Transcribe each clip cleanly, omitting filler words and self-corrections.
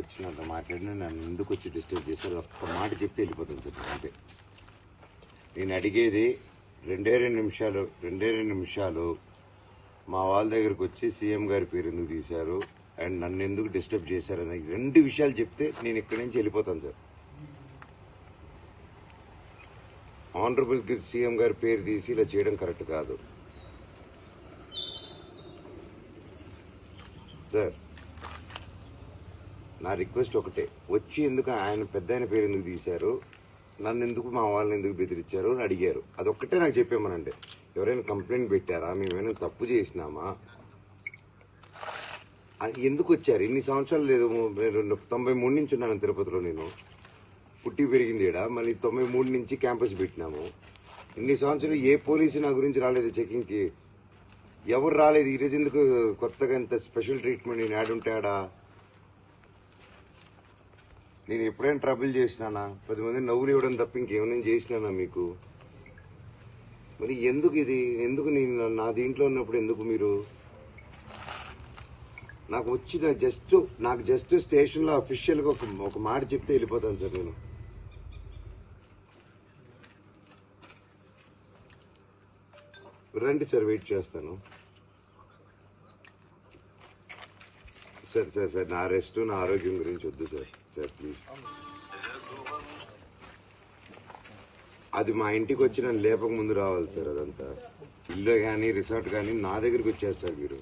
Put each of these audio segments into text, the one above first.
వచ్చినంత మాట్లాడినా నన్ను ఎందుకు వచ్చి డిస్టర్బ్ చేశారు? ఒక్క మాట చెప్తే వెళ్ళిపోతాను సార్. అంటే నేను అడిగేది రెండే రెండు నిమిషాలు మా వాళ్ళ దగ్గరకు వచ్చి సీఎం గారి పేరు ఎందుకు తీశారు అండ్ నన్ను ఎందుకు డిస్టర్బ్ చేశారు అనే 2 విషయాలు చెప్తే నేను ఇక్కడి నుంచి వెళ్ళిపోతాను సార్. ఆనరబుల్ సీఎం గారి పేరు తీసి ఇలా చేయడం కరెక్ట్ కాదు సార్. నా రిక్వెస్ట్ ఒకటే, వచ్చి ఎందుకు ఆయన పెద్ద ఆయన పేరు ఎందుకు తీశారు, నన్ను ఎందుకు మా వాళ్ళని ఎందుకు బెదిరించారు అని అడిగారు. అదొక్కటే నాకు చెప్పామనండి. ఎవరైనా కంప్లైంట్ పెట్టారా, మేమైనా తప్పు చేసినామా, ఎందుకు వచ్చారు? ఇన్ని సంవత్సరాలు లేదు, 93 నుంచి ఉన్నాను తిరుపతిలో. నేను పుట్టి పెరిగింది ఈడ. మళ్ళీ 93 నుంచి క్యాంపస్ పెట్టినాము. ఇన్ని సంవత్సరాలు ఏ పోలీసు నా గురించి రాలేదు చెకింగ్కి, ఎవరు రాలేదు. ఈరోజు ఎందుకు కొత్తగా ఇంత స్పెషల్ ట్రీట్మెంట్ నేను యాడుంటాడా? నేను ఎప్పుడైనా ట్రబుల్ చేసినానా? 10 మంది నవ్వులు ఇవ్వడం తప్ప ఇంకేమైనా చేసినానా మీకు? మరి ఎందుకు ఇది? ఎందుకు నేను నా దీంట్లో ఉన్నప్పుడు ఎందుకు మీరు నాకు వచ్చి నాకు జస్ట్ స్టేషన్లో అఫీషియల్గా ఒక మాట చెప్తే వెళ్ళిపోతాను సార్. నేను రండి సార్, వెయిట్ చేస్తాను సార్. సార్ నా రెస్ట్, నా ఆరోగ్యం గురించి వద్దు సార్. సార్ ప్లీజ్, అది మా ఇంటికి వచ్చి నన్ను లేపక ముందు రావాలి సార్. అదంతా ఇల్లు కానీ రిసార్ట్ కానీ నా దగ్గరికి వచ్చారు సార్ మీరు.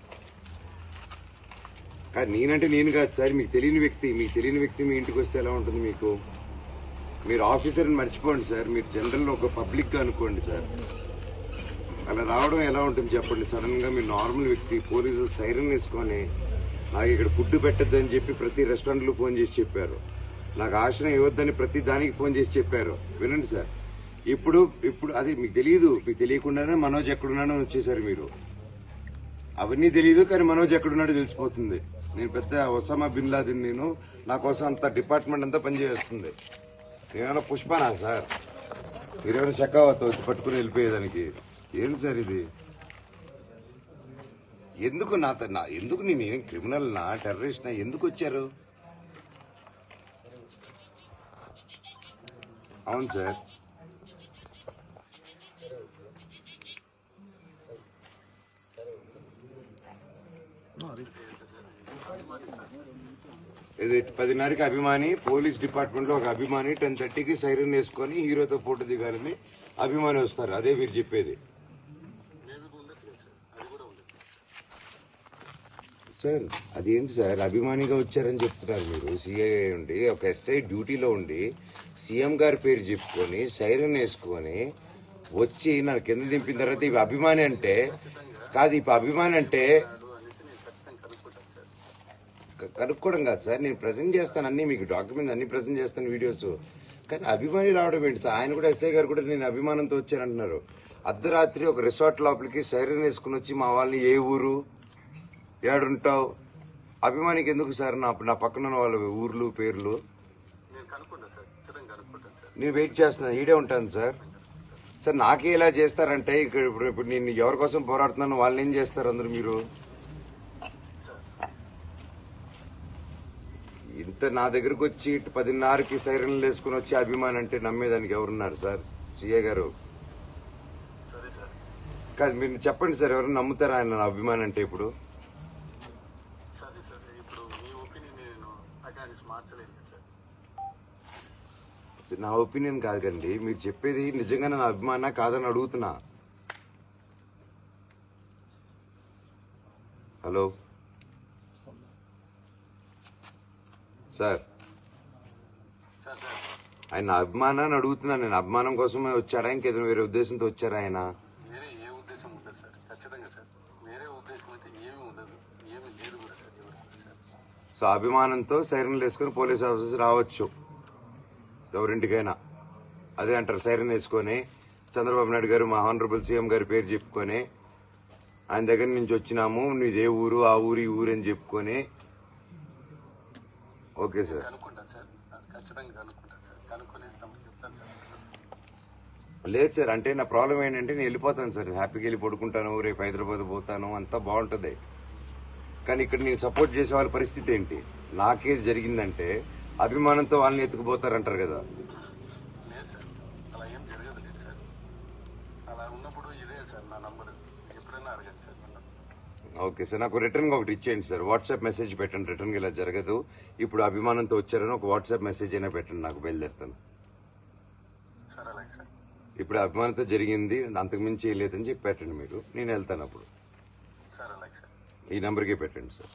కానీ నేనంటే నేను కాదు సార్, మీకు తెలియని వ్యక్తి మీ ఇంటికి వస్తే ఎలా ఉంటుంది మీకు? మీరు ఆఫీసర్ని మర్చిపోండి సార్, మీరు జనరల్లో ఒక పబ్లిక్గా అనుకోండి సార్. అలా రావడం ఎలా ఉంటుంది చెప్పండి? సడన్గా మీరు నార్మల్ వ్యక్తి, పోలీసులు సైరన్ వేసుకొని నాకు ఇక్కడ ఫుడ్ పెట్టద్దని చెప్పి ప్రతి రెస్టారెంట్లో ఫోన్ చేసి చెప్పారు. నాకు ఆశ్రయం ఇవ్వద్దని ప్రతి దానికి ఫోన్ చేసి చెప్పారు. వినండి సార్, ఇప్పుడు అది మీకు తెలియదు. మీకు తెలియకుండానే మనోజ్ ఎక్కడున్నాడో వచ్చేసారు మీరు. అవన్నీ తెలియదు, కానీ మనోజ్ ఎక్కడున్నాడో తెలిసిపోతుంది. నేను పెద్ద ఒసామా బిన్ లాదెన్. నేను నా కోసం అంత డిపార్ట్మెంట్ అంతా పనిచేస్తుంది. నేనేమైనా పుష్పనా సార్? మీరేమైనా షకావత్ వచ్చి పట్టుకుని వెళ్ళిపోయేదానికి? ఏంటి సార్ ఇది? ఎందుకు ఎందుకు నేనేం క్రిమినల్నా, టెర్రరిస్ట్నా? ఎందుకు వచ్చారు? అవును సార్, ఇది 10:30కి అభిమాని, పోలీస్ డిపార్ట్మెంట్లో ఒక అభిమాని 10:30కి సైరన్ వేసుకొని హీరోతో ఫోటో దిగాలని అభిమాని వస్తారు. అదే మీరు చెప్పేది సార్? అదేంటి సార్, అభిమానిగా వచ్చారని చెప్తున్నారు మీరు. సిఐ ఉండి, ఒక ఎస్ఐ డ్యూటీలో ఉండి సీఎం గారి పేరు చెప్పుకొని సైరన్ వేసుకొని వచ్చి నాకు కింద దింపిన తర్వాత ఇవి అభిమాని అంటే కాదు. ఇప్పుడు అభిమాని అంటే కనుక్కోవడం కాదు సార్. నేను ప్రజెంట్ చేస్తాను అన్నీ, మీకు డాక్యుమెంట్స్ అన్ని ప్రజెంట్ చేస్తాను, వీడియోస్. కానీ అభిమాని రావడం ఏంటి సార్? ఆయన కూడా, ఎస్ఐ గారు కూడా నేను అభిమానంతో వచ్చానంటున్నారు. అర్ధరాత్రి ఒక రిసార్ట్ లోపలికి సైరన్ వేసుకుని వచ్చి మా వాళ్ళని ఏ ఊరు, ఏడుంటావు, అభిమానికి ఎందుకు సార్? నా పక్కన ఉన్న వాళ్ళ ఊర్లు పేర్లు నేను వెయిట్ చేస్తున్నాను, ఈడే ఉంటాను సార్. సార్ నాకే ఇలా చేస్తారంటే ఇక్కడ ఇప్పుడు నేను ఎవరి కోసం పోరాడుతున్నాను, వాళ్ళు ఏం చేస్తారు అందరు? మీరు ఇంత నా దగ్గరకు వచ్చి 10:30కి సైరన్లు వేసుకుని వచ్చి అభిమాని అంటే నమ్మేదానికి ఎవరున్నారు సార్? సిఏ గారు కాదు, మీరు చెప్పండి సార్, ఎవరైనా నమ్ముతారా ఆయన నా అభిమాని అంటే? ఇప్పుడు నా ఒపీనియన్ కాదు కండి, మీరు చెప్పేది నిజంగానే నా అభిమాన కాదని అడుగుతున్నా. హలో సార్, ఆయన నా అభిమానాన్ని అడుగుతున్నా. నేను అభిమానం కోసమే వచ్చాడా, ఇంకేదైనా వేరే ఉద్దేశంతో వచ్చారా ఆయన? సో అభిమానంతో సైరన్లు వేసుకొని పోలీస్ ఆఫీసర్స్ రావచ్చు ఎవరింటికైనా. అదే అంటారు, సైరన్ వేసుకొని చంద్రబాబు నాయుడు గారు, మా హానరబుల్ సీఎం గారి పేరు చెప్పుకొని ఆయన దగ్గర నుంచి వచ్చినాము, నీదే ఊరు, ఆ ఊరు, ఈ ఊరు అని చెప్పుకొని. Okay sir. లేదు సార్, అంటే నా ప్రాబ్లం ఏంటంటే నేను వెళ్ళిపోతాను సార్, హ్యాపీగా వెళ్ళి పడుకుంటాను, రేపు హైదరాబాద్ పోతాను, అంతా బాగుంటుంది. కానీ ఇక్కడ నేను సపోర్ట్ చేసే వాళ్ళ పరిస్థితి ఏంటి? నాకే జరిగిందంటే అభిమానంతో వాళ్ళని ఎత్తుకుపోతారంటారు కదా. లేదు సార్, అలా ఏం జరగదు లేదు సార్. అలా ఉన్నప్పుడు ఇదే సార్ నా నంబర్, ఎప్పుడైనా అడగండి సార్ నన్ను. ఓకే సార్, నాకు రిటర్న్గా ఒకటి ఇచ్చేయండి సార్. వాట్సాప్ మెసేజ్ పెట్టండి, రిటర్న్గా ఇలా జరగదు, ఇప్పుడు అభిమానంతో వచ్చారని ఒక వాట్సాప్ మెసేజ్ అయినా పెట్టండి, నాకు బయలుదేరుతాను. సార్ అలాగే సార్. ఇప్పుడు అభిమానంతో జరిగింది, అంతకుమించి లేదని చెప్పి పెట్టండి మీరు, నేను వెళ్తాను అప్పుడు. సార్ అలాగే సార్. ఈ నెంబర్కే పెట్టండి సార్.